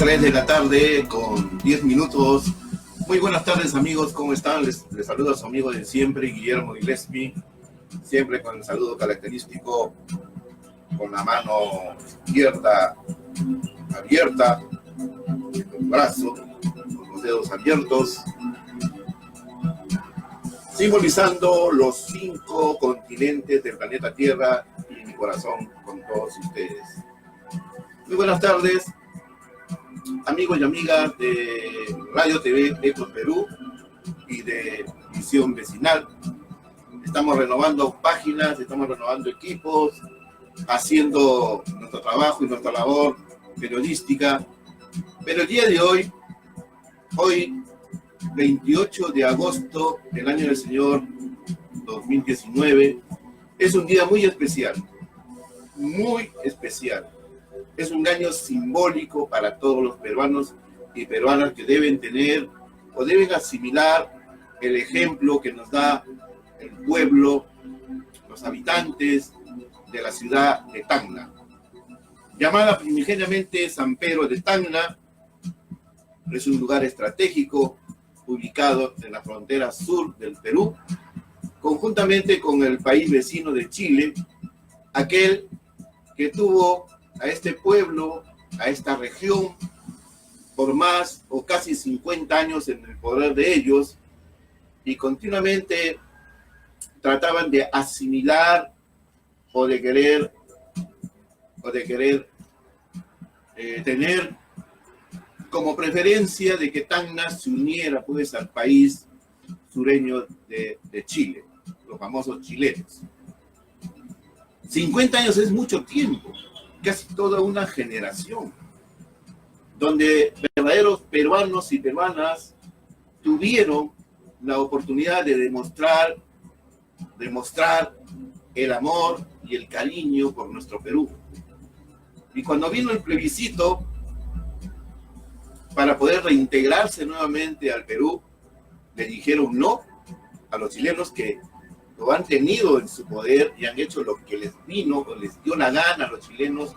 3 de la tarde con 10 minutos. Muy buenas tardes, amigos, ¿cómo están? Les saluda a su amigo de siempre, Guillermo Gillespie, siempre con el saludo característico, con la mano izquierda abierta, el brazo, con los dedos abiertos, simbolizando los 5 continentes del planeta Tierra y mi corazón con todos ustedes. Muy buenas tardes, amigos y amigas de Radio TV Ecos Perú y de Visión Vecinal. Estamos renovando páginas, estamos renovando equipos, haciendo nuestro trabajo y nuestra labor periodística. Pero el día de hoy, 28 de agosto del año del Señor 2019, es un día muy especial, muy especial. Es un año simbólico para todos los peruanos y peruanas que deben tener o deben asimilar el ejemplo que nos da el pueblo, los habitantes de la ciudad de Tacna. Llamada primigeniamente San Pedro de Tacna, es un lugar estratégico ubicado en la frontera sur del Perú, conjuntamente con el país vecino de Chile, aquel que tuvo a este pueblo, a esta región, por más o casi 50 años en el poder de ellos, y continuamente trataban de asimilar o de querer tener como preferencia de que Tacna se uniera pues al país sureño de Chile, los famosos chilenos. 50 años es mucho tiempo, casi toda una generación, donde verdaderos peruanos y peruanas tuvieron la oportunidad de demostrar el amor y el cariño por nuestro Perú. Y cuando vino el plebiscito para poder reintegrarse nuevamente al Perú, le dijeron no a los chilenos que lo han tenido en su poder y han hecho lo que les vino o les dio la gana a los chilenos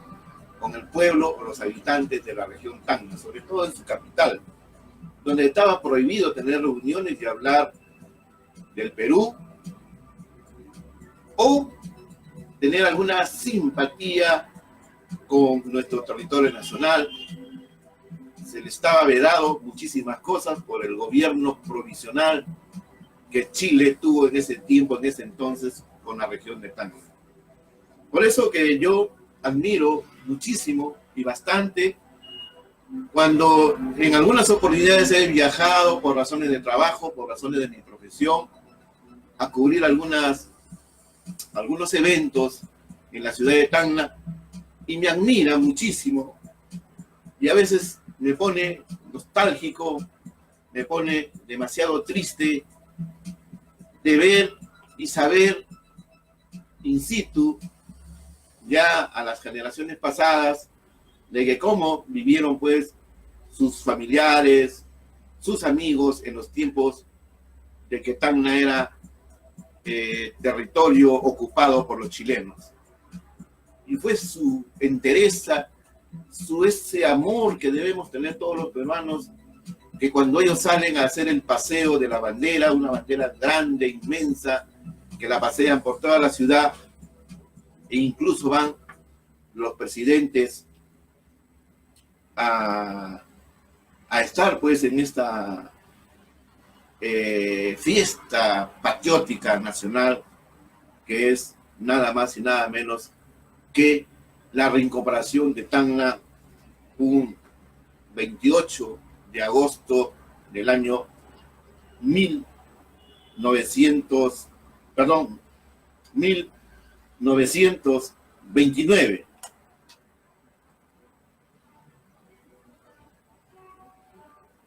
con el pueblo o los habitantes de la región Tacna, sobre todo en su capital, donde estaba prohibido tener reuniones y hablar del Perú o tener alguna simpatía con nuestro territorio nacional. Se le estaba vedado muchísimas cosas por el gobierno provisional que Chile tuvo en ese tiempo, en ese entonces, con la región de Tacna. Por eso que yo admiro muchísimo y bastante cuando en algunas oportunidades he viajado por razones de trabajo, por razones de mi profesión, a cubrir algunos eventos en la ciudad de Tacna, y me admira muchísimo y a veces me pone nostálgico, me pone demasiado triste de ver y saber in situ ya a las generaciones pasadas de que cómo vivieron pues sus familiares, sus amigos en los tiempos de que Tacna era territorio ocupado por los chilenos. Y fue su entereza, ese amor que debemos tener todos los peruanos, que cuando ellos salen a hacer el paseo de la bandera, una bandera grande, inmensa, que la pasean por toda la ciudad, e incluso van los presidentes a estar pues en esta fiesta patriótica nacional, que es nada más y nada menos que la reincorporación de Tacna un 28 de agosto del año 1929.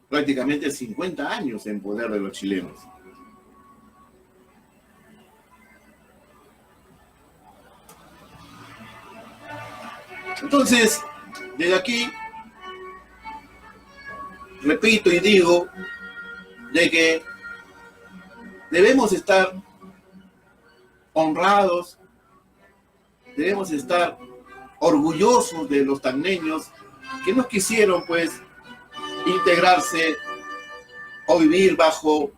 Prácticamente 50 años en poder de los chilenos. Entonces, desde aquí, repito y digo de que debemos estar honrados, debemos estar orgullosos de los tacneños que nos quisieron pues integrarse o vivir bajo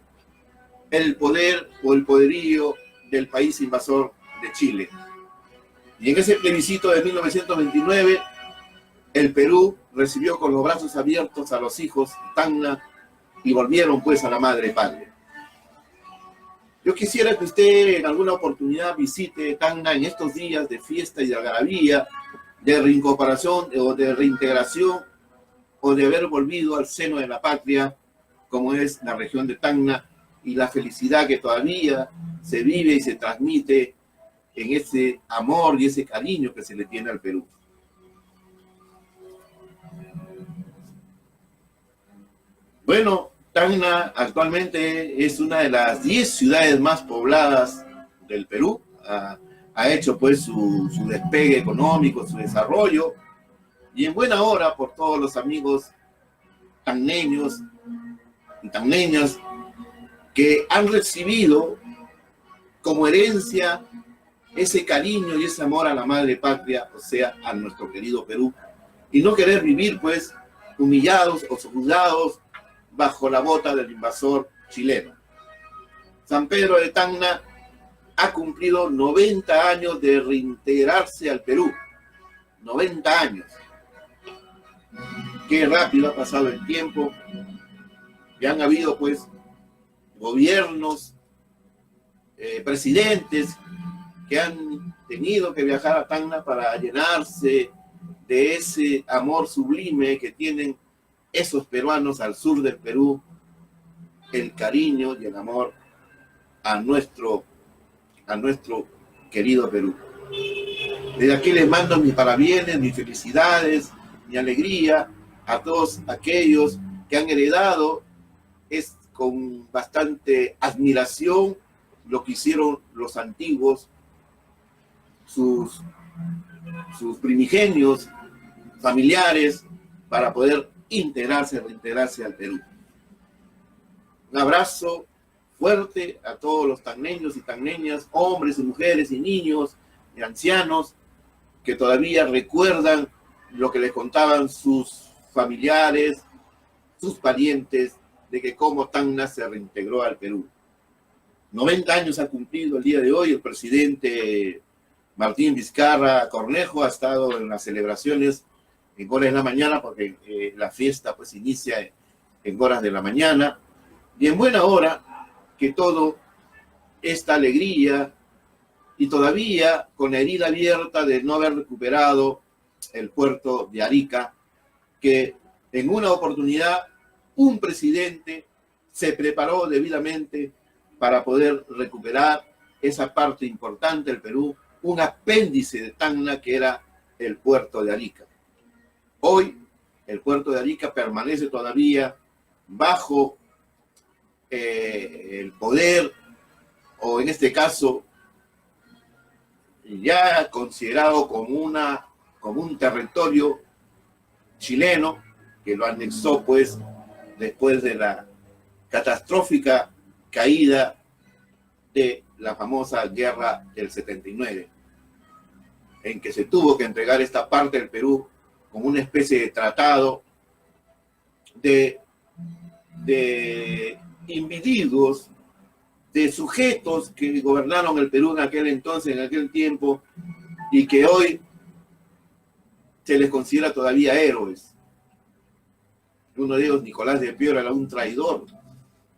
el poder o el poderío del país invasor de Chile. Y en ese plebiscito de 1929, el Perú recibió con los brazos abiertos a los hijos de Tacna y volvieron pues a la madre patria. Yo quisiera que usted en alguna oportunidad visite Tacna en estos días de fiesta y de algarabía, de reincorporación o de reintegración o de haber volvido al seno de la patria, como es la región de Tacna, y la felicidad que todavía se vive y se transmite en ese amor y ese cariño que se le tiene al Perú. Bueno, Tacna actualmente es una de las 10 ciudades más pobladas del Perú. Ha hecho pues su despegue económico, su desarrollo, y en buena hora por todos los amigos tacneños y tacneñas que han recibido como herencia ese cariño y ese amor a la madre patria, o sea, a nuestro querido Perú, y no querer vivir pues humillados o sojuzgados bajo la bota del invasor chileno. San Pedro de Tacna ha cumplido 90 años de reintegrarse al Perú. 90 años. Qué rápido ha pasado el tiempo. Y han habido pues gobiernos, presidentes que han tenido que viajar a Tacna para llenarse de ese amor sublime que tienen esos peruanos al sur del Perú, el cariño y el amor a nuestro querido Perú. Desde aquí les mando mis parabienes, mis felicidades, mi alegría a todos aquellos que han heredado con bastante admiración lo que hicieron los antiguos, sus primigenios familiares, para poder reintegrarse al Perú. Un abrazo fuerte a todos los tacneños y tacneñas, hombres y mujeres y niños y ancianos que todavía recuerdan lo que les contaban sus familiares, sus parientes, de que cómo Tacna se reintegró al Perú. 90 años ha cumplido el día de hoy. El presidente Martín Vizcarra Cornejo ha estado en las celebraciones en horas de la mañana, porque la fiesta pues inicia en horas de la mañana, y en buena hora que todo esta alegría, y todavía con la herida abierta de no haber recuperado el puerto de Arica, que en una oportunidad un presidente se preparó debidamente para poder recuperar esa parte importante del Perú, un apéndice de Tacna que era el puerto de Arica. Hoy el puerto de Arica permanece todavía bajo el poder, o en este caso ya considerado como un territorio chileno, que lo anexó pues después de la catastrófica caída de la famosa guerra del 79, en que se tuvo que entregar esta parte del Perú como una especie de tratado de individuos, de sujetos que gobernaron el Perú en aquel entonces, en aquel tiempo, y que hoy se les considera todavía héroes. Uno de ellos, Nicolás de Piora, era un traidor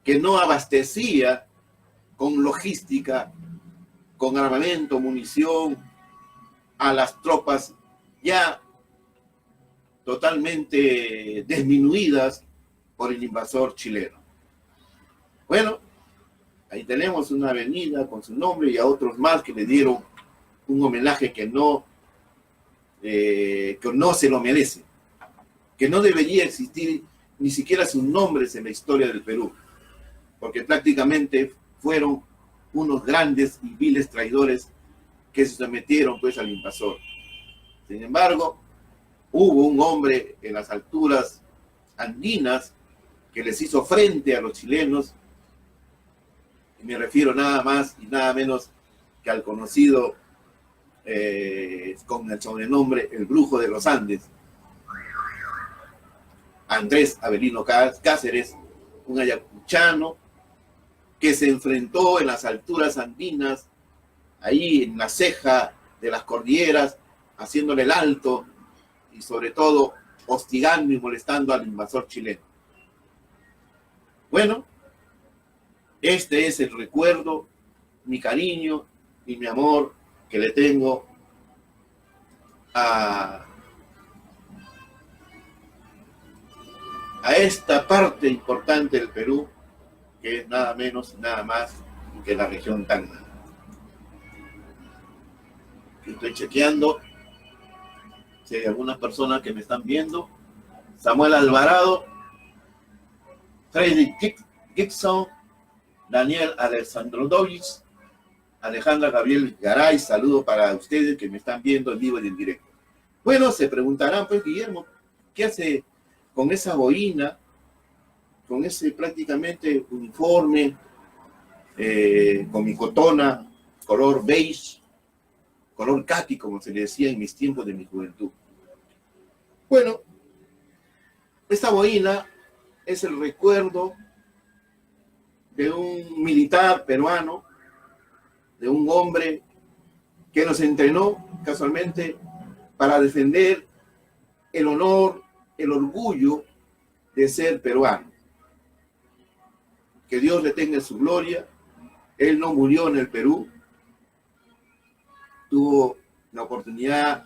que no abastecía con logística, con armamento, munición, a las tropas ya totalmente disminuidas por el invasor chileno. Bueno, ahí tenemos una avenida con su nombre y a otros más que le dieron un homenaje que no se lo merece, que no debería existir ni siquiera sus nombres en la historia del Perú, porque prácticamente fueron unos grandes y viles traidores que se sometieron pues al invasor. Sin embargo, hubo un hombre en las alturas andinas que les hizo frente a los chilenos, y me refiero nada más y nada menos que al conocido con el sobrenombre el Brujo de los Andes. Andrés Avelino Cáceres, un ayacuchano que se enfrentó en las alturas andinas, ahí en la ceja de las cordilleras, haciéndole el alto y sobre todo hostigando y molestando al invasor chileno. Bueno, este es el recuerdo, mi cariño y mi amor que le tengo a esta parte importante del Perú, que es nada menos y nada más que la región Tacna. Estoy chequeando si hay algunas personas que me están viendo. Samuel Alvarado, Frederick Gibson, Daniel Alexandrovich, Alejandra Gabriel Garay, saludo para ustedes que me están viendo en vivo y en directo. Bueno, se preguntarán, pues, Guillermo, ¿qué hace con esa boina, con ese prácticamente uniforme, con mi cotona, color beige, color caqui, como se le decía en mis tiempos de mi juventud? Bueno, esta boina es el recuerdo de un militar peruano, de un hombre que nos entrenó casualmente para defender el honor, el orgullo de ser peruano. Que Dios le tenga en su gloria. Él no murió en el Perú, tuvo la oportunidad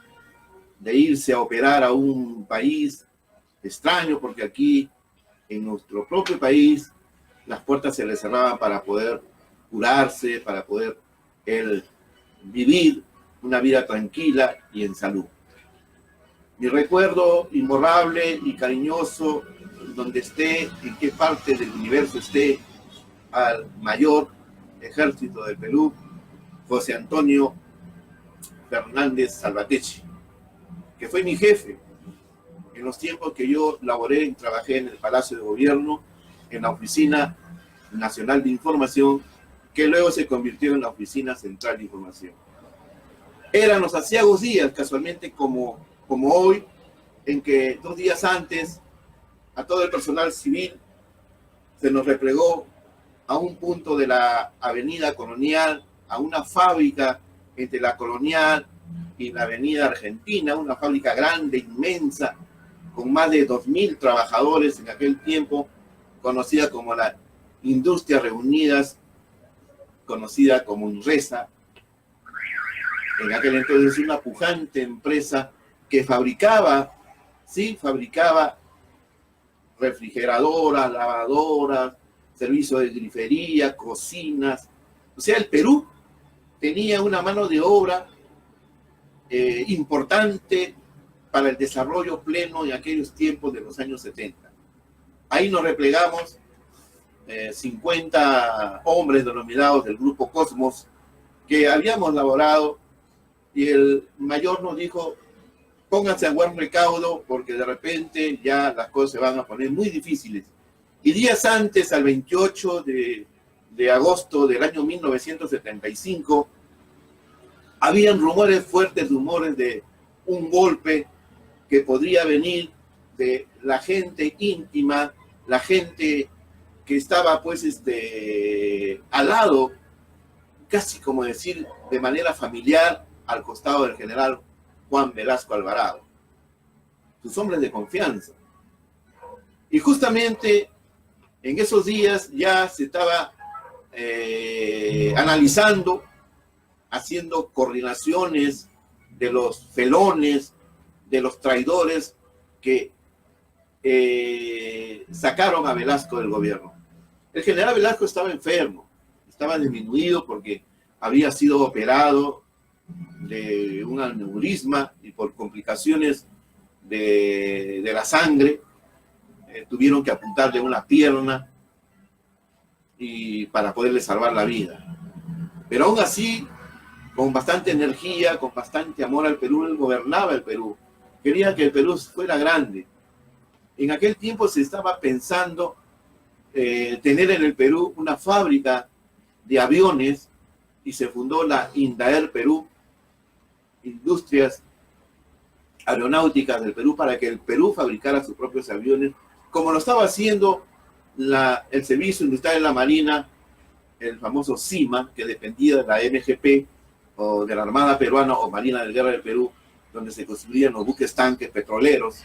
de irse a operar a un país extraño, porque aquí en nuestro propio país las puertas se le cerraban para poder curarse, para poder él vivir una vida tranquila y en salud. Mi recuerdo imborrable y cariñoso, donde esté, en qué parte del universo esté, al mayor ejército del Perú, José Antonio Fernández Salvatierra, que fue mi jefe en los tiempos que yo laboré y trabajé en el Palacio de Gobierno, en la Oficina Nacional de Información, que luego se convirtió en la Oficina Central de Información. Eran los aciagos días, casualmente como hoy, en que 2 días antes a todo el personal civil se nos replegó a un punto de la Avenida Colonial, a una fábrica entre la Colonial y la Avenida Argentina, una fábrica grande, inmensa, con más de 2.000 trabajadores en aquel tiempo, conocida como la Industrias Reunidas, conocida como INRESA. En aquel entonces una pujante empresa que fabricaba refrigeradoras, lavadoras, servicio de grifería, cocinas. O sea, el Perú tenía una mano de obra importante para el desarrollo pleno en aquellos tiempos de los años 70. Ahí nos replegamos 50 hombres denominados del Grupo Cosmos que habíamos laborado, y el mayor nos dijo: pónganse a buen recaudo porque de repente ya las cosas se van a poner muy difíciles. Y días antes, al 28 de agosto del año 1975, habían fuertes rumores de un golpe que podría venir de la gente íntima, la gente que estaba pues al lado, casi como decir de manera familiar, al costado del general Juan Velasco Alvarado, sus hombres de confianza. Y justamente en esos días ya se estaba analizando, haciendo coordinaciones de los felones, de los traidores que sacaron a Velasco del gobierno. El general Velasco estaba enfermo, estaba disminuido porque había sido operado de un aneurisma y por complicaciones de la sangre tuvieron que apuntarle una pierna y para poderle salvar la vida. Pero aún así, con bastante energía, con bastante amor al Perú, él gobernaba el Perú. Quería que el Perú fuera grande. En aquel tiempo se estaba pensando tener en el Perú una fábrica de aviones y se fundó la INDAER Perú, Industrias Aeronáuticas del Perú, para que el Perú fabricara sus propios aviones como lo estaba haciendo el Servicio Industrial de la Marina, el famoso CIMA, que dependía de la MGP o de la Armada Peruana o Marina de Guerra del Perú, donde se construían los buques tanques petroleros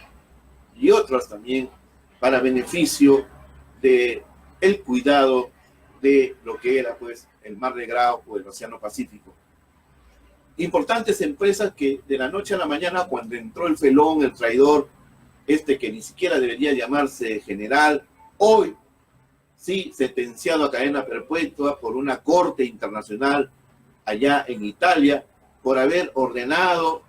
y otros también para beneficio de el cuidado de lo que era pues el Mar Negrao o el Océano Pacífico. Importantes empresas que de la noche a la mañana, cuando entró el felón, el traidor, que ni siquiera debería llamarse general, hoy sí sentenciado a cadena perpetua por una corte internacional allá en Italia, por haber ordenado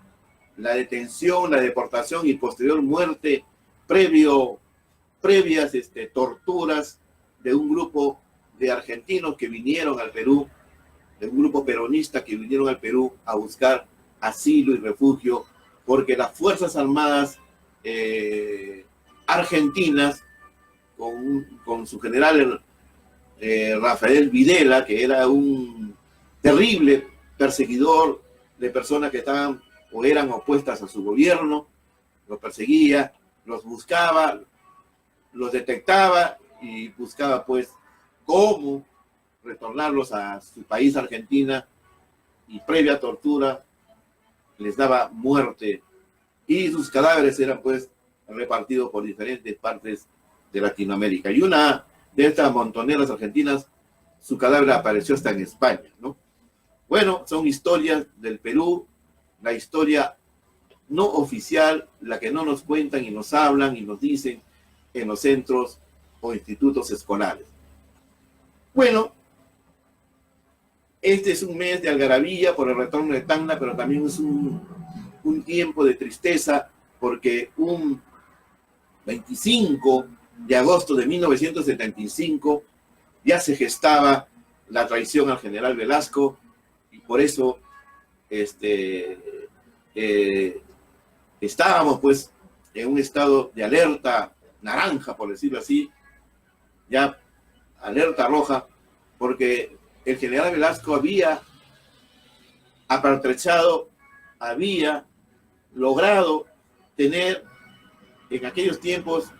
la detención, la deportación y posterior muerte previas torturas de un grupo de argentinos que vinieron al Perú, de un grupo peronista que vinieron al Perú a buscar asilo y refugio, porque las Fuerzas Armadas argentinas, con su general Rafael Videla, que era un terrible perseguidor de personas que estaban o eran opuestas a su gobierno, los perseguía, los buscaba, los detectaba y buscaba pues cómo retornarlos a su país, Argentina, y previa tortura les daba muerte y sus cadáveres eran pues repartidos por diferentes partes de Latinoamérica. Y una de estas montoneras argentinas, su cadáver apareció hasta en España, ¿no? Bueno, son historias del Perú, la historia no oficial, la que no nos cuentan y nos hablan y nos dicen en los centros o institutos escolares. Bueno, este es un mes de algarabía por el retorno de Tacna, pero también es un tiempo de tristeza porque un 25 de agosto de 1975 ya se gestaba la traición al general Velasco y por eso estábamos pues en un estado de alerta naranja, por decirlo así, ya alerta roja, porque el general Velasco había apertrechado, había logrado tener en aquellos tiempos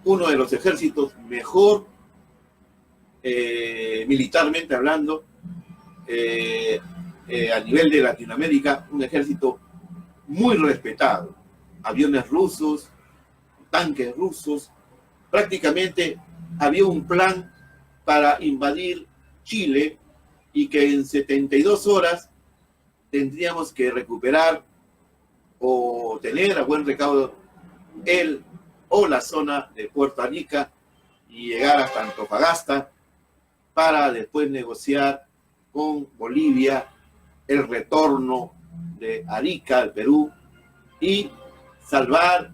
uno de los ejércitos mejor militarmente hablando a nivel de Latinoamérica, un ejército muy respetado, aviones rusos, tanques rusos, prácticamente había un plan para invadir Chile y que en 72 horas tendríamos que recuperar o tener a buen recaudo el o la zona de Puerto Arica y llegar hasta Antofagasta para después negociar con Bolivia el retorno de Arica al Perú y salvar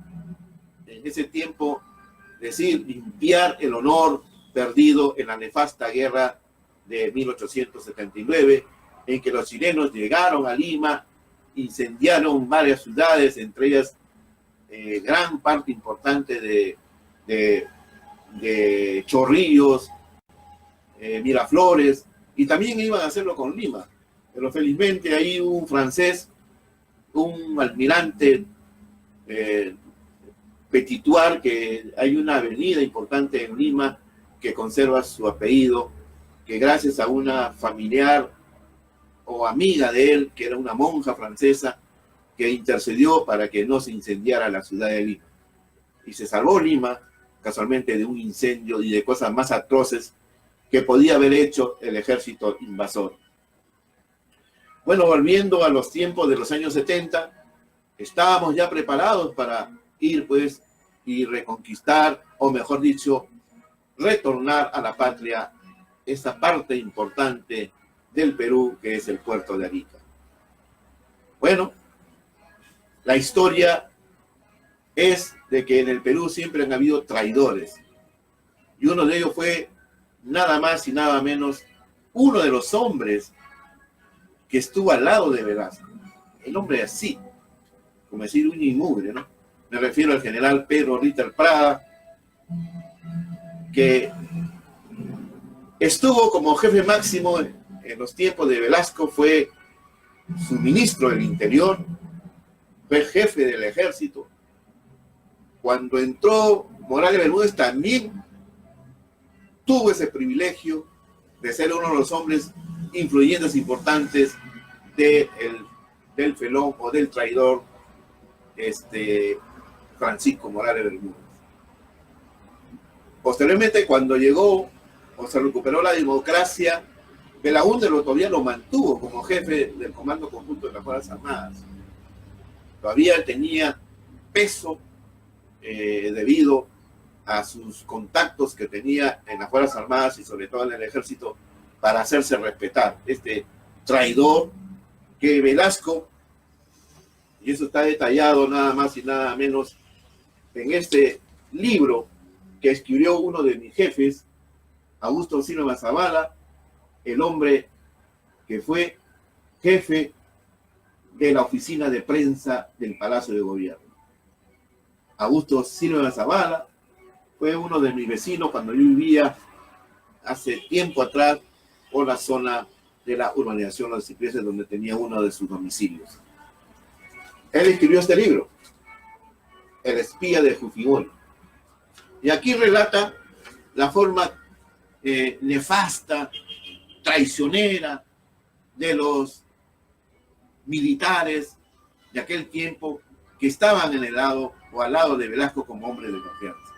en ese tiempo, decir, limpiar el honor perdido en la nefasta guerra de 1879, en que los chilenos llegaron a Lima, incendiaron varias ciudades, entre ellas gran parte importante de Chorrillos, Miraflores, y también iban a hacerlo con Lima. Pero felizmente ahí un francés, un almirante Petituar, que hay una avenida importante en Lima que conserva su apellido, que gracias a una familiar o amiga de él, que era una monja francesa, que intercedió para que no se incendiara la ciudad de Lima. Y se salvó Lima, casualmente, de un incendio y de cosas más atroces que podía haber hecho el ejército invasor. Bueno, volviendo a los tiempos de los años 70, estábamos ya preparados para ir, pues, y reconquistar, o mejor dicho, retornar a la patria esa parte importante del Perú, que es el puerto de Arica. Bueno, la historia es de que en el Perú siempre han habido traidores. Y uno de ellos fue nada más y nada menos uno de los hombres que estuvo al lado de Velasco. El hombre así, como decir uña y mugre, ¿no? Me refiero al general Pedro Ritter Prada, que estuvo como jefe máximo en los tiempos de Velasco, fue su ministro del Interior, fue jefe del ejército. Cuando entró Morales Bermúdez también tuvo ese privilegio de ser uno de los hombres influyentes importantes del felón o del traidor Francisco Morales Bermúdez. Posteriormente, cuando llegó o se recuperó la democracia, Belaúnde todavía lo mantuvo como jefe del Comando Conjunto de las Fuerzas Armadas. Todavía tenía peso debido a sus contactos que tenía en las Fuerzas Armadas y sobre todo en el Ejército para hacerse respetar. Este traidor que Velasco, y eso está detallado nada más y nada menos en este libro que escribió uno de mis jefes, Augusto Silva Zavala, el hombre que fue jefe de la oficina de prensa del Palacio de Gobierno. Augusto Silva Zavala fue uno de mis vecinos cuando yo vivía hace tiempo atrás por la zona de la urbanización Los Cipreses, donde tenía uno de sus domicilios. Él escribió este libro, El espía de Fujimori. Y aquí relata la forma nefasta, traicionera de los militares de aquel tiempo que estaban en el lado o al lado de Velasco como hombre de confianza.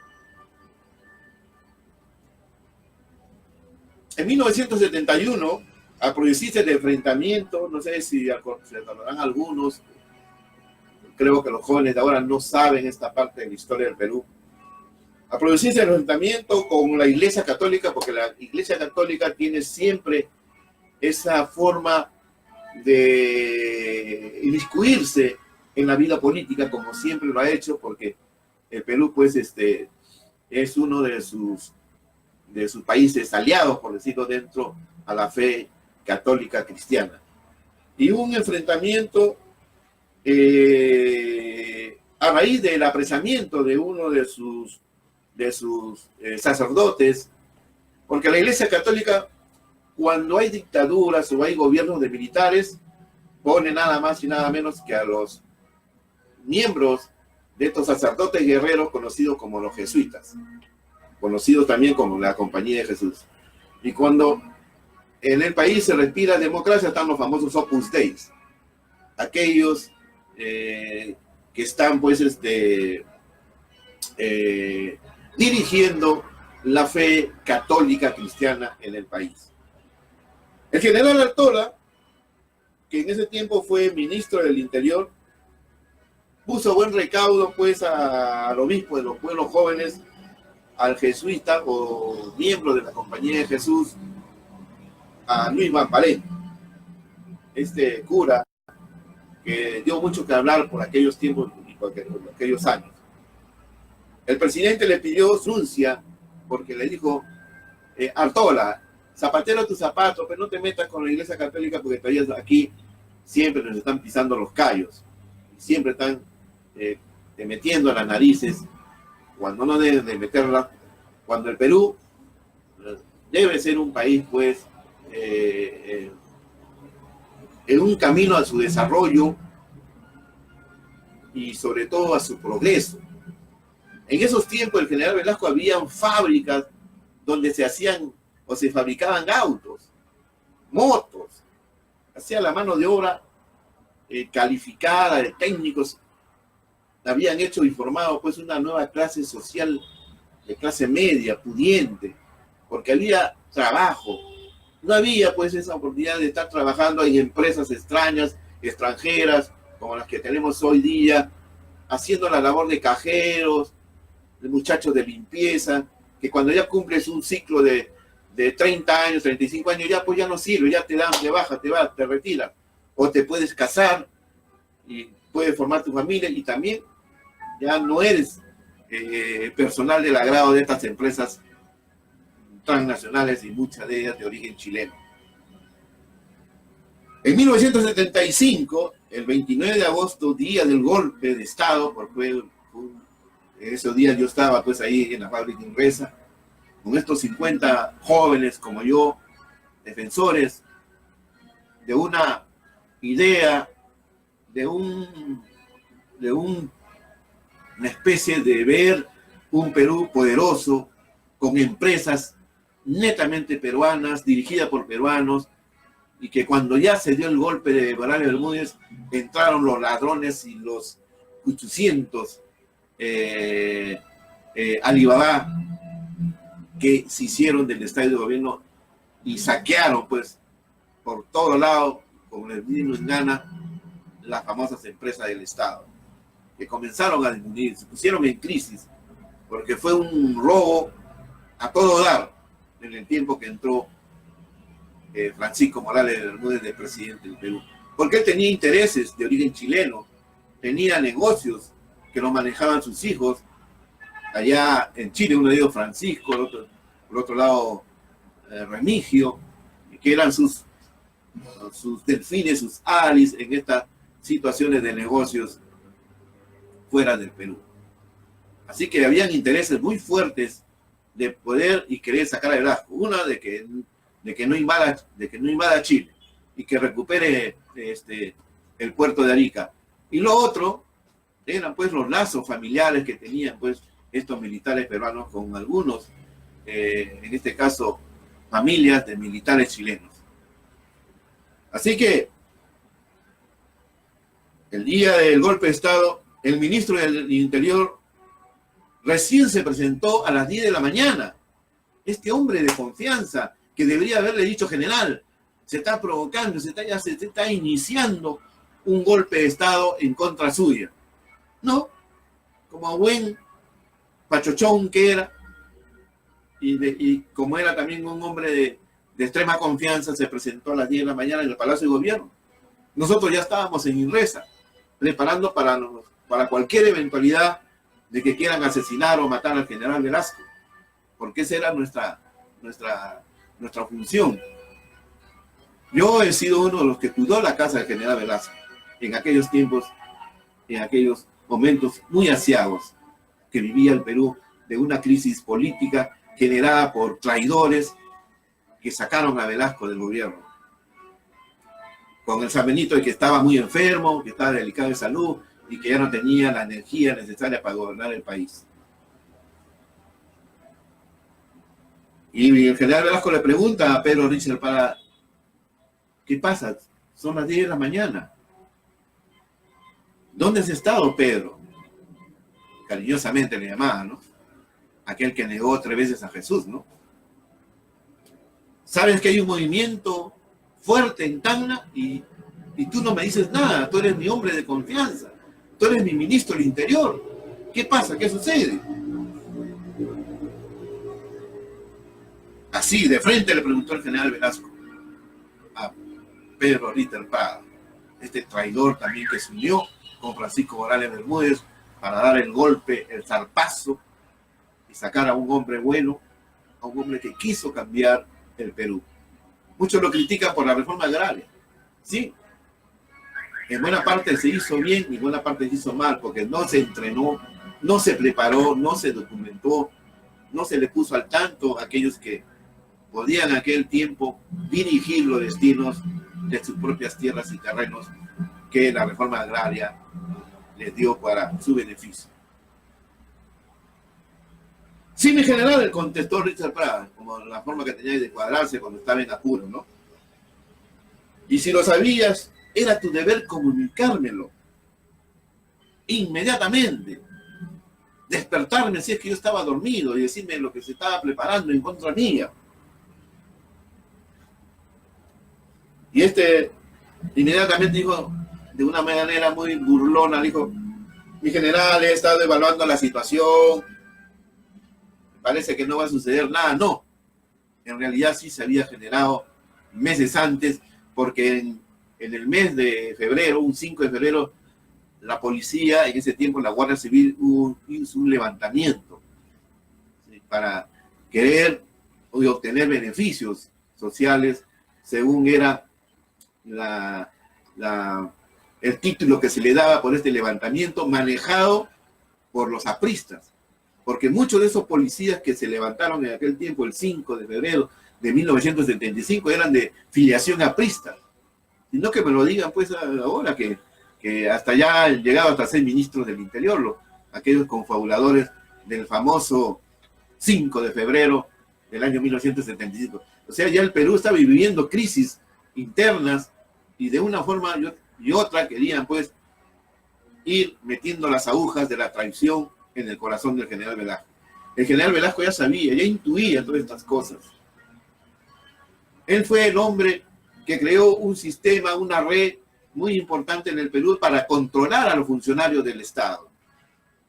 En 1971, al producirse el enfrentamiento, no sé si se acordarán algunos, creo que los jóvenes de ahora no saben esta parte de la historia del Perú, a producirse el enfrentamiento con la Iglesia Católica, porque la Iglesia Católica tiene siempre esa forma de inmiscuirse en la vida política, como siempre lo ha hecho, porque el Perú, pues, es uno de sus países aliados, por decirlo, dentro a la fe católica cristiana. Y un enfrentamiento a raíz del apresamiento de uno de sus sacerdotes, porque la Iglesia Católica, cuando hay dictaduras o hay gobiernos de militares, pone nada más y nada menos que a los miembros de estos sacerdotes guerreros conocidos como los jesuitas, conocidos también como la Compañía de Jesús. Y cuando en el país se respira democracia, están los famosos Opus Dei, aquellos que están, pues, dirigiendo la fe católica cristiana en el país. El general Artola, que en ese tiempo fue ministro del Interior, puso buen recaudo, pues, al obispo de los pueblos jóvenes, al jesuita o miembro de la Compañía de Jesús, a Luis Vampalén, este cura que dio mucho que hablar por aquellos tiempos y por aquellos años. El presidente le pidió suncia porque le dijo, Artola, zapatero a tus zapatos, pero no te metas con la Iglesia Católica porque todavía aquí siempre nos están pisando los callos, siempre están metiendo las narices cuando no deben de meterla, cuando el Perú debe ser un país, pues, en un camino a su desarrollo y sobre todo a su progreso. En esos tiempos, el general Velasco, habían fábricas donde se hacían o se fabricaban autos, motos, hacía la mano de obra calificada de técnicos, habían hecho y formado, pues, una nueva clase social de clase media, pudiente, porque había trabajo. No había, pues, esa oportunidad de estar trabajando en empresas extrañas, extranjeras, como las que tenemos hoy día, haciendo la labor de cajeros, de muchachos de limpieza, que cuando ya cumples un ciclo de 30 años, 35 años, ya pues ya no sirve, ya te dan de baja, te retiran. O te puedes casar y puedes formar tu familia y también ya no eres personal del agrado de estas empresas transnacionales y muchas de ellas de origen chileno. En 1975, el 29 de agosto, día del golpe de Estado, porque esos días yo estaba, pues, ahí en la fábrica inglesa, con estos 50 jóvenes como yo, defensores de una idea, de una especie de ver un Perú poderoso, con empresas netamente peruanas, dirigidas por peruanos, y que cuando ya se dio el golpe de Morales Bermúdez, entraron los ladrones y los 800 Alibaba que se hicieron del Estado de Gobierno y saquearon, pues, por todo lado, con el mismo en gana, las famosas empresas del Estado, que comenzaron a disminuir, se pusieron en crisis, porque fue un robo a todo dar en el tiempo que entró Francisco Morales Bermúdez de presidente del Perú. Porque él tenía intereses de origen chileno, tenía negocios que lo manejaban sus hijos, allá en Chile, uno de ellos Francisco, por otro lado Remigio, que eran sus delfines, sus alis en estas situaciones de negocios fuera del Perú. Así que habían intereses muy fuertes de poder y querer sacar a Velasco. Una, de que no invada Chile y que recupere el puerto de Arica. Y lo otro eran pues los lazos familiares que tenían pues estos militares peruanos con algunos, en este caso, familias de militares chilenos. Así que el día del golpe de Estado, el ministro del Interior recién se presentó a las 10 de la mañana. Este hombre de confianza que debería haberle dicho: general, se está provocando, se está iniciando un golpe de Estado en contra suya. No, como buen pachochón que era, y como era también un hombre de extrema confianza, se presentó a las 10 de la mañana en el Palacio de Gobierno. Nosotros ya estábamos en Inresa, preparando para cualquier eventualidad de que quieran asesinar o matar al general Velasco, porque esa era nuestra función. Yo he sido uno de los que cuidó la casa del general Velasco en aquellos tiempos, en aquellos momentos muy aciagos que vivía el Perú, de una crisis política generada por traidores que sacaron a Velasco del gobierno. Con el San Benito, que estaba muy enfermo, que estaba delicado de salud y que ya no tenía la energía necesaria para gobernar el país. Y el general Velasco le pregunta a Pedro Richard Parada: ¿qué pasa? Son las 10 de la mañana. ¿Dónde has estado, Pedro? Cariñosamente le llamaba, ¿no? Aquel que negó 3 veces a Jesús, ¿no? Sabes que hay un movimiento fuerte en Tacna y tú no me dices nada. Tú eres mi hombre de confianza. Tú eres mi ministro del Interior. ¿Qué pasa? ¿Qué sucede? Así, de frente le preguntó el general Velasco a Pedro Ritter Prada, este traidor también que se unió con Francisco Morales Bermúdez para dar el golpe, el zarpazo y sacar a un hombre bueno, a un hombre que quiso cambiar el Perú. Muchos lo critican por la reforma agraria. Sí, en buena parte se hizo bien y en buena parte se hizo mal, porque no se entrenó, no se preparó, no se documentó, no se le puso al tanto a aquellos que podían en aquel tiempo dirigir los destinos de sus propias tierras y terrenos que la reforma agraria les dio para su beneficio. Sí, mi general, contestó Richard Prada, como la forma que tenía de cuadrarse cuando estaba en apuro, ¿no? Y si lo sabías, era tu deber comunicármelo inmediatamente, despertarme si es que yo estaba dormido y decirme lo que se estaba preparando en contra mía. Y inmediatamente dijo, de una manera muy burlona, dijo: mi general, he estado evaluando la situación, parece que no va a suceder nada. No, en realidad sí se había generado meses antes, porque en el mes de febrero, un 5 de febrero, la policía, en ese tiempo la Guardia Civil, hizo un levantamiento, ¿sí?, para querer obtener beneficios sociales, según era el título que se le daba por este levantamiento, manejado por los apristas, porque muchos de esos policías que se levantaron en aquel tiempo, el 5 de febrero de 1975, eran de filiación aprista. Sino que me lo digan pues ahora, que hasta ya han llegado hasta ser ministros del Interior, aquellos confabuladores del famoso 5 de febrero del año 1975. O sea, ya el Perú estaba viviendo crisis internas y de una forma y otra querían pues ir metiendo las agujas de la traición en el corazón del general Velasco. El general Velasco ya sabía, ya intuía todas estas cosas. Él fue el hombre que creó un sistema, una red muy importante en el Perú para controlar a los funcionarios del Estado,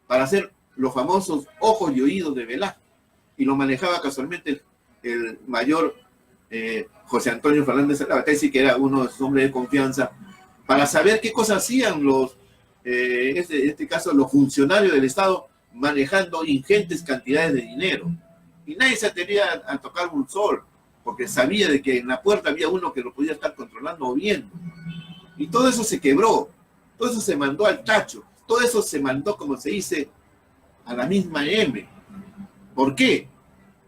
para hacer los famosos ojos y oídos de Velasco. Y lo manejaba casualmente el mayor José Antonio Fernández Salvatesi, que era uno de sus hombres de confianza, para saber qué cosas hacían los, en este caso, los funcionarios del Estado, manejando ingentes cantidades de dinero. Y nadie se atrevía a tocar un sol, porque sabía de que en la puerta había uno que lo podía estar controlando o viendo. Y todo eso se quebró, todo eso se mandó al tacho, todo eso se mandó, como se dice, a la misma M. ¿Por qué?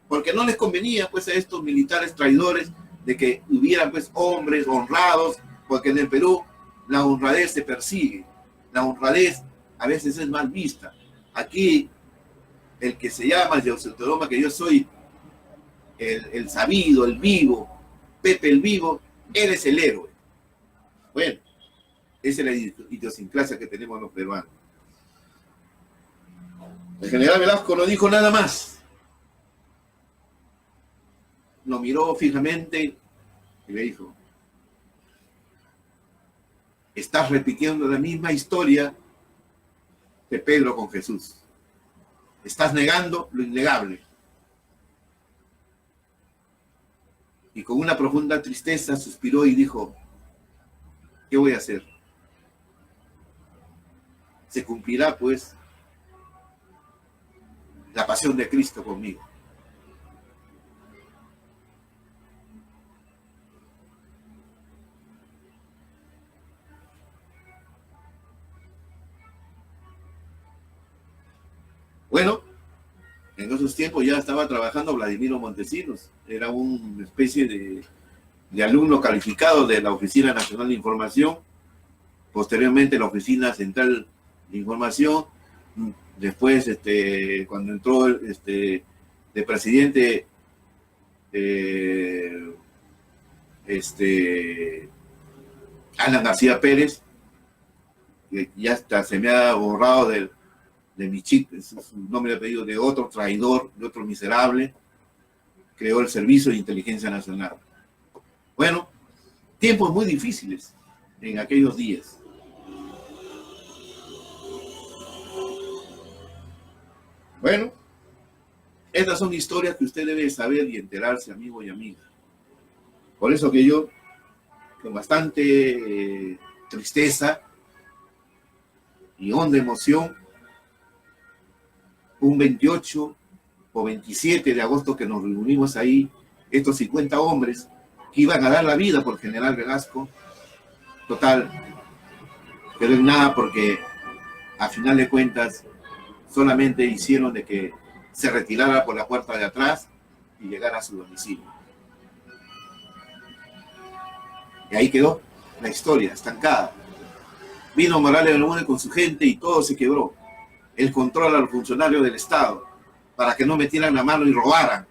Porque no les convenía pues a estos militares traidores de que hubieran pues hombres honrados, porque en el Perú la honradez se persigue, la honradez a veces es mal vista. Aquí el que se llama Yaucetodoma, que yo soy el sabido, el vivo, Pepe el vivo, él es el héroe. Bueno, esa es la idiosincrasia que tenemos los peruanos. El general Velasco no dijo nada más. Lo miró fijamente y le dijo: estás repitiendo la misma historia de Pedro con Jesús. Estás negando lo innegable. Y con una profunda tristeza suspiró y dijo: ¿qué voy a hacer? Se cumplirá pues la pasión de Cristo conmigo. Bueno, en esos tiempos ya estaba trabajando Vladimiro Montesinos, era una especie de alumno calificado de la Oficina Nacional de Información, posteriormente la Oficina Central de Información, después cuando entró de presidente Alan García Pérez, que ya hasta se me ha borrado de mi chip, es su nombre y apellido, de otro traidor, de otro miserable, creó el Servicio de Inteligencia Nacional. Bueno, tiempos muy difíciles en aquellos días. Bueno, estas son historias que usted debe saber y enterarse, amigo y amiga. Por eso que yo, con bastante tristeza y honda emoción, un 28 o 27 de agosto que nos reunimos ahí, estos 50 hombres que iban a dar la vida por el general Velasco, total, pero en nada, porque a final de cuentas solamente hicieron de que se retirara por la puerta de atrás y llegara a su domicilio. Y ahí quedó la historia, estancada. Vino Morales Bermúdez con su gente y todo se quebró. El control a los funcionarios del Estado para que no metieran la mano y robaran.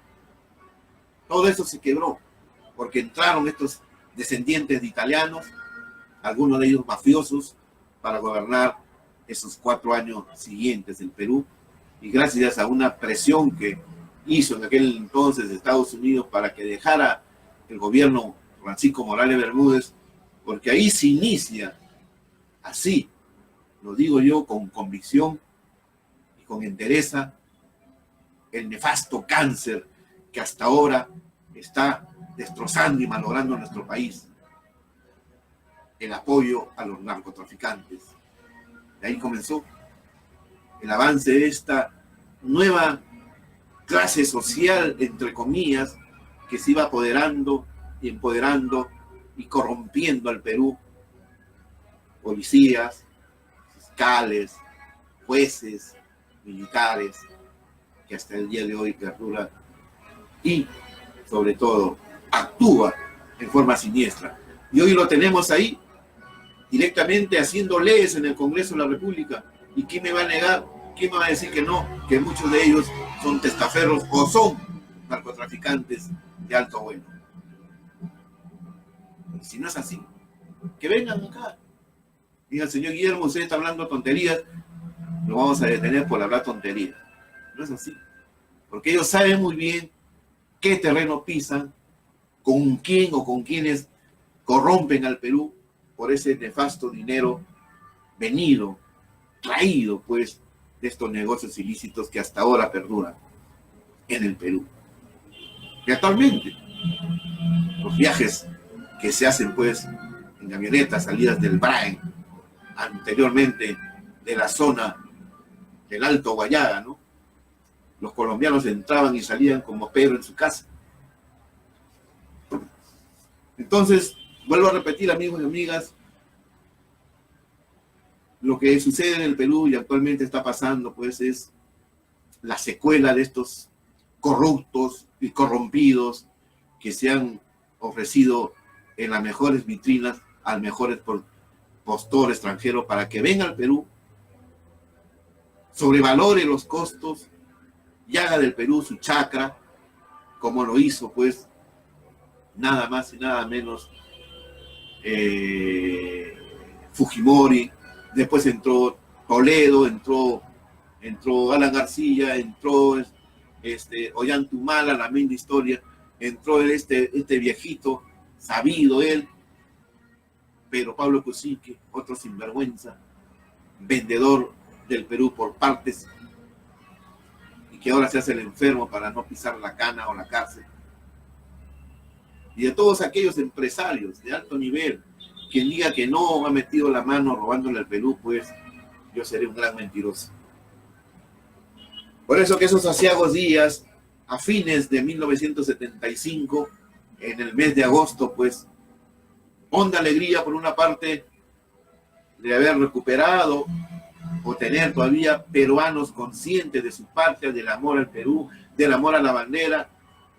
Todo eso se quebró porque entraron estos descendientes de italianos, algunos de ellos mafiosos, para gobernar esos 4 años siguientes del Perú, y gracias a una presión que hizo en aquel entonces Estados Unidos para que dejara el gobierno Francisco Morales Bermúdez, porque ahí se inicia, así, lo digo yo con convicción y con entereza, el nefasto cáncer que hasta ahora está destrozando y malogrando nuestro país, el apoyo a los narcotraficantes. De ahí comenzó el avance de esta nueva clase social, entre comillas, que se iba apoderando y empoderando y corrompiendo al Perú. Policías, fiscales, jueces, militares, que hasta el día de hoy perdura y, sobre todo, actúa en forma siniestra. Y hoy lo tenemos ahí, directamente haciendo leyes en el Congreso de la República. ¿Y quién me va a negar ¿Quién me va a decir que no? Que muchos de ellos son testaferros o son narcotraficantes de alto vuelo. Y si no es así, que vengan acá. Diga, señor Guillermo, usted está hablando tonterías, lo vamos a detener por hablar tonterías. No es así. Porque ellos saben muy bien qué terreno pisan, con quién o con quienes corrompen al Perú por ese nefasto dinero venido, traído, pues, de estos negocios ilícitos que hasta ahora perduran en el Perú. Y actualmente, los viajes que se hacen, pues, en camionetas salidas del Brain, anteriormente de la zona del Alto Guayaga, ¿no? Los colombianos entraban y salían como Pedro en su casa. Entonces, vuelvo a repetir, amigos y amigas, lo que sucede en el Perú y actualmente está pasando, pues, es la secuela de estos corruptos y corrompidos que se han ofrecido en las mejores vitrinas al mejor postor extranjero para que venga al Perú, sobrevalore los costos y haga del Perú su chacra, como lo hizo, pues, nada más y nada menos Fujimori. Después entró Toledo, entró Alan García, entró Ollantumala, la misma historia, entró este viejito, sabido él, pero Pablo Cosique, otro sinvergüenza, vendedor del Perú por partes, y que ahora se hace el enfermo para no pisar la cana o la cárcel. Y de todos aquellos empresarios de alto nivel, quien diga que no ha metido la mano robándole al Perú, pues yo seré un gran mentiroso. Por eso que esos aciagos días, a fines de 1975, en el mes de agosto, pues, honda alegría por una parte de haber recuperado o tener todavía peruanos conscientes de su patria, del amor al Perú, del amor a la bandera,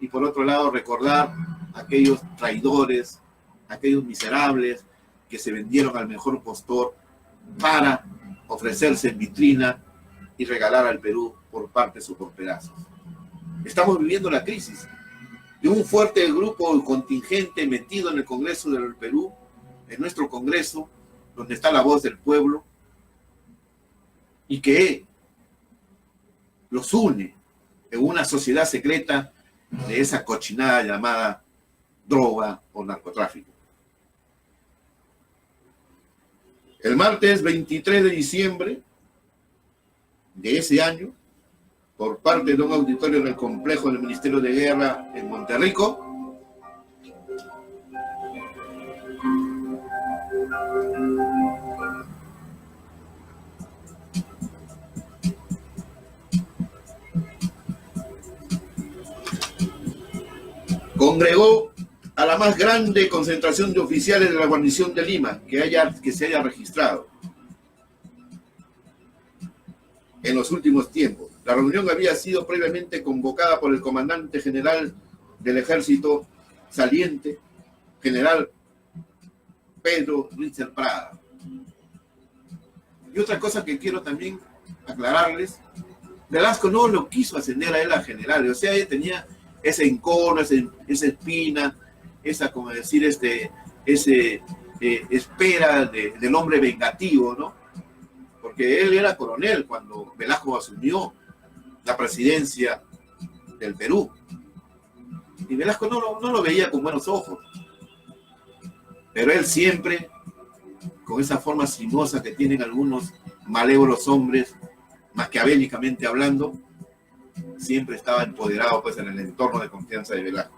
y por otro lado recordar a aquellos traidores, aquellos miserables que se vendieron al mejor postor para ofrecerse en vitrina y regalar al Perú por partes o por pedazos. Estamos viviendo la crisis de un fuerte grupo contingente metido en el Congreso del Perú, en nuestro Congreso, donde está la voz del pueblo, y que los une en una sociedad secreta de esa cochinada llamada droga o narcotráfico. El martes 23 de diciembre de ese año, por parte de un auditorio en el complejo del Ministerio de Guerra en Monterrico, congregó a la más grande concentración de oficiales de la guarnición de Lima que se haya registrado en los últimos tiempos. La reunión había sido previamente convocada por el comandante general del ejército saliente, general Pedro Ritzer Prada. Y otra cosa que quiero también aclararles, Velasco no lo quiso ascender a él a general, o sea, él tenía ese encono, esa espina, esa, como decir, espera del hombre vengativo, ¿no? Porque él era coronel cuando Velasco asumió la presidencia del Perú. Y Velasco no lo veía con buenos ojos. Pero él siempre, con esa forma sinuosa que tienen algunos malévolos hombres, maquiavélicamente hablando, siempre estaba empoderado, pues, en el entorno de confianza de Velasco.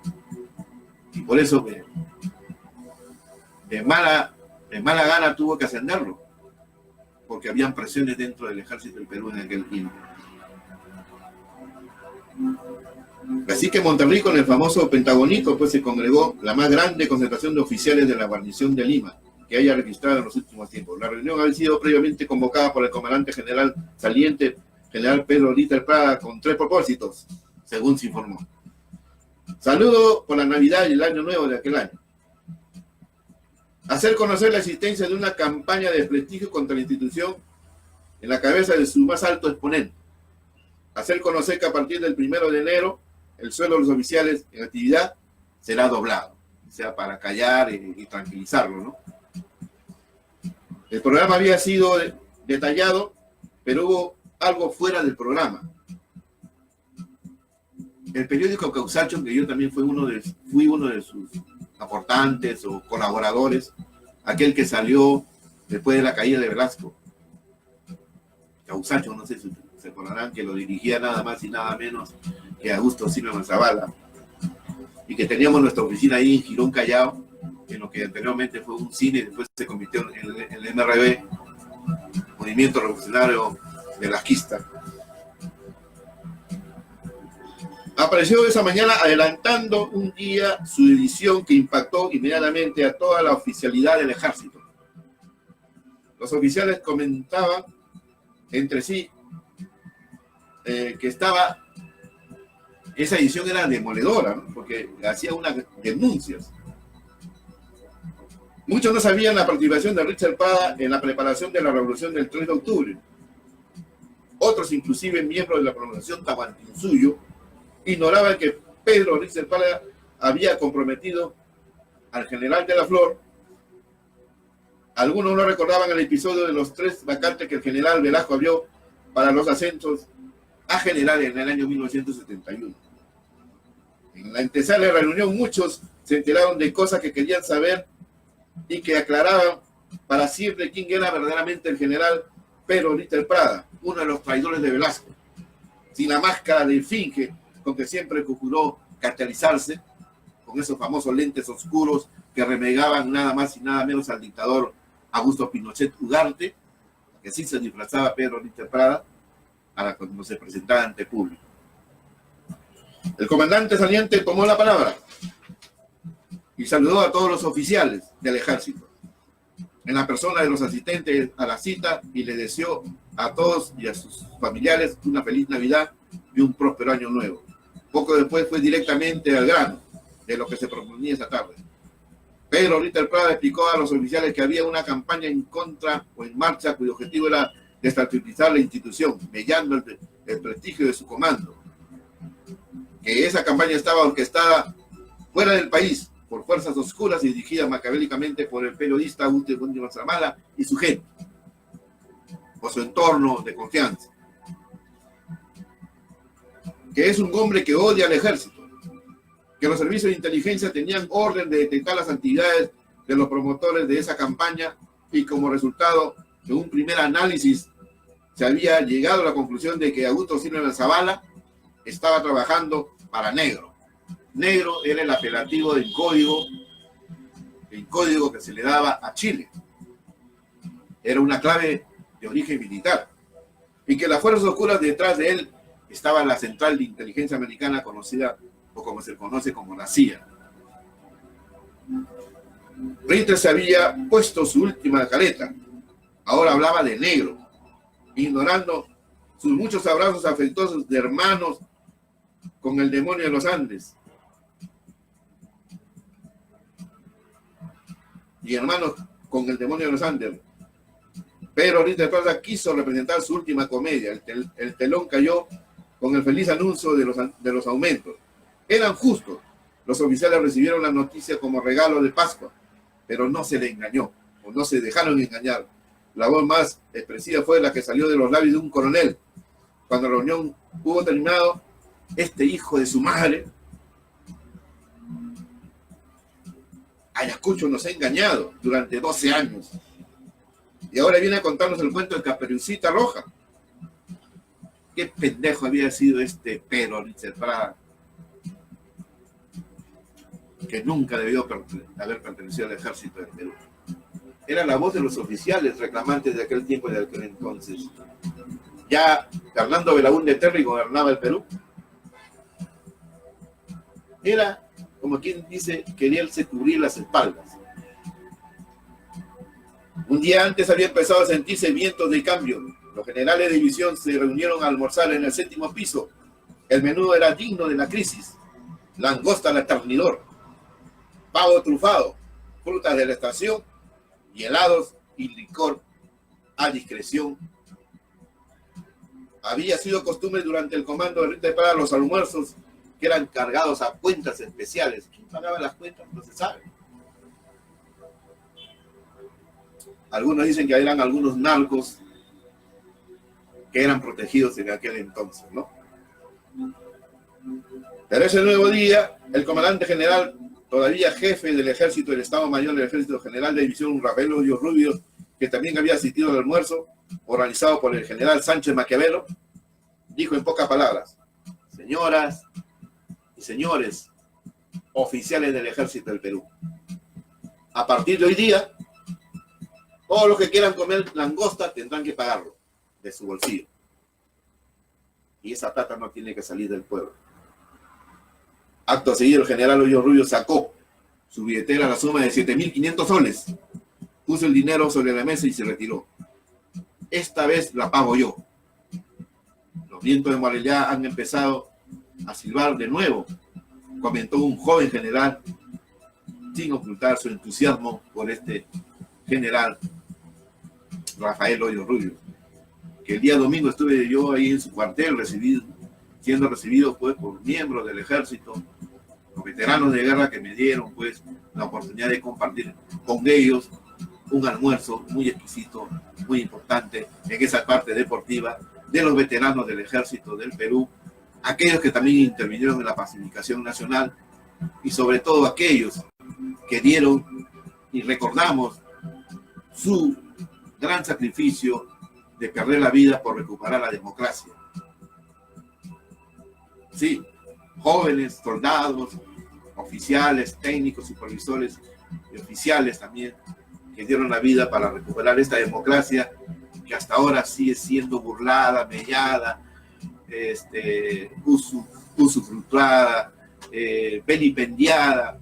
Y por eso de mala gana tuvo que ascenderlo, porque habían presiones dentro del ejército del Perú en aquel tiempo. Así que en Monterrico, en el famoso Pentagonito, pues, se congregó la más grande concentración de oficiales de la guarnición de Lima que haya registrado en los últimos tiempos. La reunión había sido previamente convocada por el comandante general saliente, general Pedro Ritzer Prada, con 3 propósitos, según se informó. Saludo por la Navidad y el Año Nuevo de aquel año. Hacer conocer la existencia de una campaña de desprestigio contra la institución en la cabeza de su más alto exponente. Hacer conocer que a partir del 1 de enero el sueldo de los oficiales en actividad será doblado, o sea, para callar y tranquilizarlo, ¿no? El programa había sido detallado, pero hubo algo fuera del programa. El periódico Causacho, que yo también fui uno de sus aportantes o colaboradores, aquel que salió después de la caída de Velasco. Causacho, no sé si se acordarán, que lo dirigía nada más y nada menos que Augusto Silva Zavala, y que teníamos nuestra oficina ahí en Girón Callao, en lo que anteriormente fue un cine, después se convirtió en el MRV, Movimiento Revolucionario Velasquista. Apareció esa mañana adelantando un día su edición que impactó inmediatamente a toda la oficialidad del ejército. Los oficiales comentaban entre sí que esa edición era demoledora, ¿no? Porque hacía unas denuncias. Muchos no sabían la participación de Richard Prada en la preparación de la revolución del 3 de octubre. Otros, inclusive miembros de la promoción Tahuantinsuyo, ignoraban que Pedro Richard Prada había comprometido al general de la Flor. Algunos no recordaban el episodio de los 3 vacantes que el general Velasco abrió para los ascensos a general en el año 1971. En la antesala de la reunión muchos se enteraron de cosas que querían saber y que aclaraban para siempre quién era verdaderamente el general Pedro Richard Prada, uno de los traidores de Velasco, sin la máscara de finge con que siempre procuró caracterizarse, con esos famosos lentes oscuros que renegaban nada más y nada menos al dictador Augusto Pinochet Ugarte, que así se disfrazaba Pedro Richard Prada cuando se presentaba ante público. El comandante saliente tomó la palabra y saludó a todos los oficiales del ejército, en la persona de los asistentes a la cita, y le deseó a todos y a sus familiares una feliz Navidad y un próspero año nuevo. Poco después fue directamente al grano de lo que se proponía esa tarde. Pedro Richard Prada explicó a los oficiales que había una campaña en contra o en marcha cuyo objetivo era desestabilizar la institución, mellando el prestigio de su comando. Que esa campaña estaba orquestada fuera del país por fuerzas oscuras y dirigida macabélicamente por el periodista Augusto Silva Zavala y su gente, por su entorno de confianza. Que es un hombre que odia al ejército, que los servicios de inteligencia tenían orden de detectar las actividades de los promotores de esa campaña, y como resultado de un primer análisis se había llegado a la conclusión de que Augusto Silva Zavala estaba trabajando para Negro. Negro era el apelativo del código que se le daba a Chile. Era una clave de origen militar. Y que las fuerzas oscuras detrás de él estaba la Central de Inteligencia Americana, conocida o como se conoce como la CIA. Ritter se había puesto su última careta. Ahora hablaba de Negro, ignorando sus muchos abrazos afectuosos de hermanos con el demonio de los Andes. Y hermanos con el demonio de los Andes. Pero Richard Prada quiso representar su última comedia. El telón cayó con el feliz anuncio de los aumentos. Eran justos. Los oficiales recibieron la noticia como regalo de Pascua, pero no se le engañó, o no se dejaron engañar. La voz más expresiva fue la que salió de los labios de un coronel. Cuando la reunión hubo terminado, este hijo de su madre, Ayacucho, nos ha engañado durante 12 años. Y ahora viene a contarnos el cuento de Caperucita Roja. Qué pendejo había sido este Pedro Richard Prada, que nunca debió haber pertenecido al ejército del Perú. Era la voz de los oficiales reclamantes de aquel tiempo y de aquel entonces. Ya Fernando Belaúnde Terry gobernaba el Perú. Era, como quien dice, queríarse cubrir las espaldas. Un día antes había empezado a sentirse vientos de cambio. Los generales de división se reunieron a almorzar en el 7º piso. El menú era digno de la crisis. Langosta al atardidor, pavo trufado, frutas de la estación y helados y licor a discreción Había sido costumbre durante el comando de Rita de Prada los almuerzos que eran cargados a cuentas especiales. ¿Quién pagaba las cuentas? No se sabe. Algunos dicen que eran algunos narcos que eran protegidos en aquel entonces, ¿no? Pero ese nuevo día, el comandante general, todavía jefe del ejército, del Estado Mayor del Ejército General de División, Rafael Hoyos Rubio, que también había asistido al almuerzo organizado por el general Sánchez Maquiavelo, dijo en pocas palabras: señoras y señores oficiales del Ejército del Perú, a partir de hoy día, todos los que quieran comer langosta tendrán que pagarlo de su bolsillo. Y esa plata no tiene que salir del pueblo. Acto seguido, el general Hoyos Rubio sacó su billetera a la suma de 7.500 soles, puso el dinero sobre la mesa y se retiró. Esta vez la pago yo. Los vientos de Morellá han empezado a silbar de nuevo, comentó un joven general, sin ocultar su entusiasmo por este general Rafael Hoyos Rubio, que el día domingo estuve yo ahí en su cuartel siendo recibido pues por miembros del ejército, los veteranos de guerra que me dieron pues la oportunidad de compartir con ellos un almuerzo muy exquisito, muy importante en esa parte deportiva de los veteranos del ejército del Perú, aquellos que también intervinieron en la pacificación nacional y sobre todo aquellos que dieron y recordamos su gran sacrificio de perder la vida por recuperar la democracia. Sí, jóvenes, soldados, oficiales, técnicos, supervisores y oficiales también que dieron la vida para recuperar esta democracia que hasta ahora sigue siendo burlada, mellada, usufructuada, vilipendiada,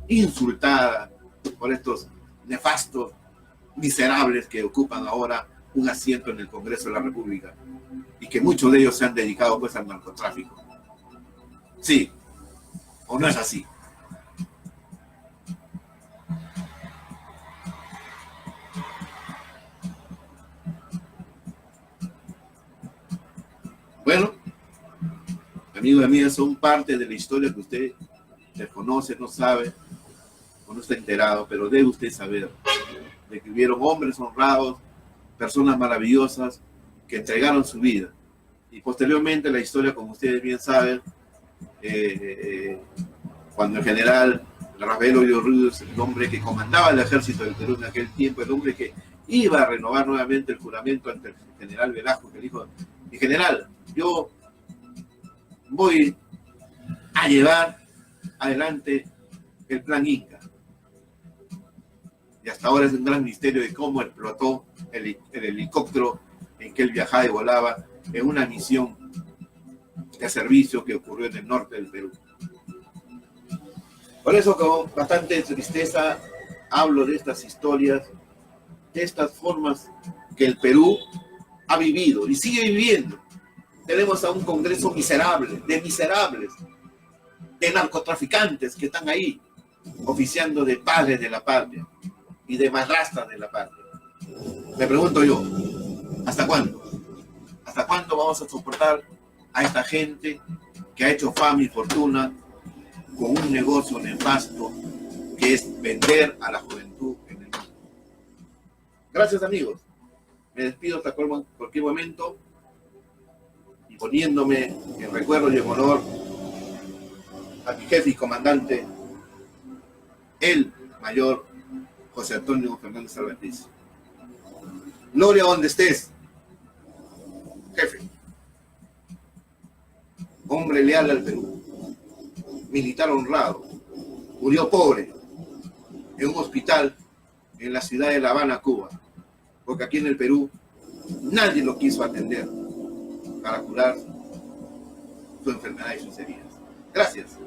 insultada por estos nefastos miserables que ocupan ahora un asiento en el Congreso de la República y que muchos de ellos se han dedicado pues al narcotráfico. Sí, ¿o no es así? Bueno, amigos y amigas, son parte de la historia que usted desconoce, no sabe o no está enterado, pero debe usted saber de que hubieron hombres honrados, personas maravillosas que entregaron su vida. Y posteriormente la historia, como ustedes bien saben, cuando el general Rafael Hoyos Rubio, el hombre que comandaba el ejército del Perú en aquel tiempo, el hombre que iba a renovar nuevamente el juramento ante el general Velasco, que dijo: mi general, yo voy a llevar adelante el plan Inca. Y hasta ahora es un gran misterio de cómo explotó el helicóptero en que él viajaba y volaba en una misión de servicio que ocurrió en el norte del Perú. Por eso, con bastante tristeza, hablo de estas historias, de estas formas que el Perú ha vivido y sigue viviendo. Tenemos a un Congreso miserable, de narcotraficantes que están ahí, oficiando de padres de la patria y de madrastas de la patria. Me pregunto yo, ¿hasta cuándo? ¿Hasta cuándo vamos a soportar a esta gente que ha hecho fama y fortuna con un negocio nefasto que es vender a la juventud en el mundo? Gracias, amigos. Me despido hasta cualquier momento y poniéndome en recuerdo y en honor a mi jefe y comandante, el mayor José Antonio Fernández Albertiz. Gloria donde estés, jefe. Hombre leal al Perú, militar honrado, murió pobre en un hospital en la ciudad de La Habana, Cuba, porque aquí en el Perú nadie lo quiso atender para curar su enfermedad y sus heridas. Gracias.